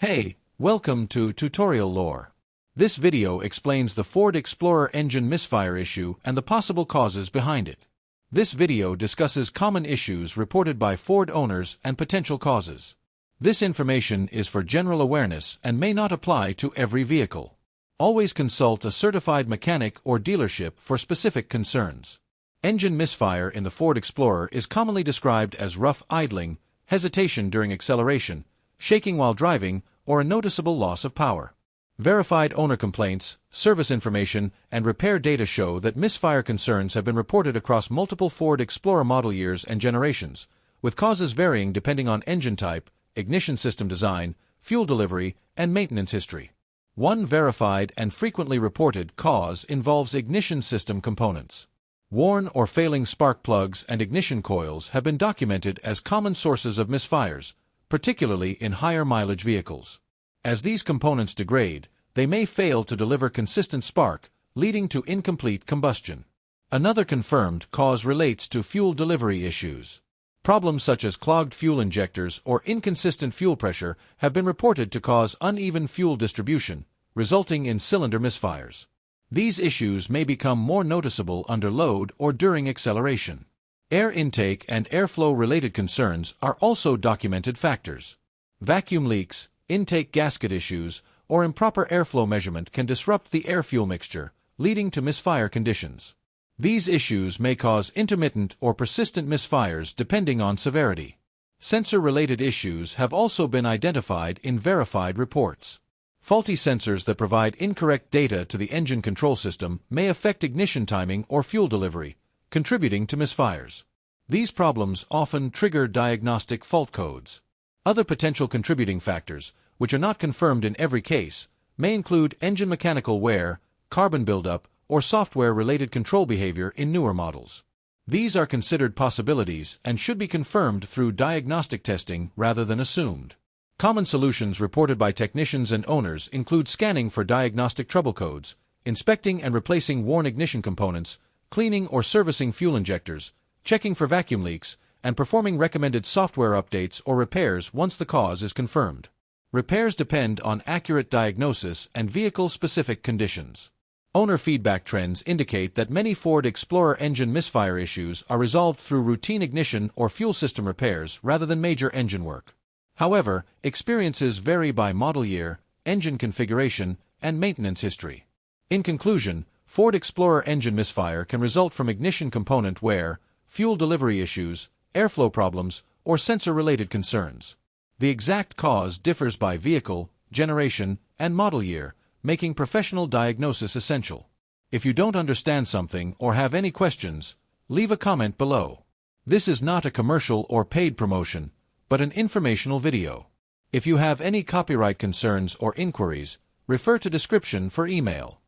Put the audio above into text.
Hey, welcome to Tutorial Lore. This video explains the Ford Explorer engine misfire issue and the possible causes behind it. This video discusses common issues reported by Ford owners and potential causes. This information is for general awareness and may not apply to every vehicle. Always consult a certified mechanic or dealership for specific concerns. Engine misfire in the Ford Explorer is commonly described as rough idling, hesitation during acceleration, shaking while driving, or a noticeable loss of power. Verified owner complaints, service information, and repair data show that misfire concerns have been reported across multiple Ford Explorer model years and generations, with causes varying depending on engine type, ignition system design, fuel delivery, and maintenance history. One verified and frequently reported cause involves ignition system components. Worn or failing spark plugs and ignition coils have been documented as common sources of misfires, particularly in higher mileage vehicles. As these components degrade, they may fail to deliver consistent spark, leading to incomplete combustion. Another confirmed cause relates to fuel delivery issues. Problems such as clogged fuel injectors or inconsistent fuel pressure have been reported to cause uneven fuel distribution, resulting in cylinder misfires. These issues may become more noticeable under load or during acceleration. Air intake and airflow-related concerns are also documented factors. Vacuum leaks, intake gasket issues, or improper airflow measurement can disrupt the air-fuel mixture, leading to misfire conditions. These issues may cause intermittent or persistent misfires depending on severity. Sensor-related issues have also been identified in verified reports. Faulty sensors that provide incorrect data to the engine control system may affect ignition timing or fuel delivery, contributing to misfires. These problems often trigger diagnostic fault codes. Other potential contributing factors, which are not confirmed in every case, may include engine mechanical wear, carbon buildup, or software-related control behavior in newer models. These are considered possibilities and should be confirmed through diagnostic testing rather than assumed. Common solutions reported by technicians and owners include scanning for diagnostic trouble codes, inspecting and replacing worn ignition components, cleaning or servicing fuel injectors, checking for vacuum leaks, and performing recommended software updates or repairs once the cause is confirmed. Repairs depend on accurate diagnosis and vehicle-specific conditions. Owner feedback trends indicate that many Ford Explorer engine misfire issues are resolved through routine ignition or fuel system repairs rather than major engine work. However, experiences vary by model year, engine configuration, and maintenance history. In conclusion, Ford Explorer engine misfire can result from ignition component wear, fuel delivery issues, airflow problems, or sensor-related concerns. The exact cause differs by vehicle, generation, and model year, making professional diagnosis essential. If you don't understand something or have any questions, leave a comment below. This is not a commercial or paid promotion, but an informational video. If you have any copyright concerns or inquiries, refer to description for email.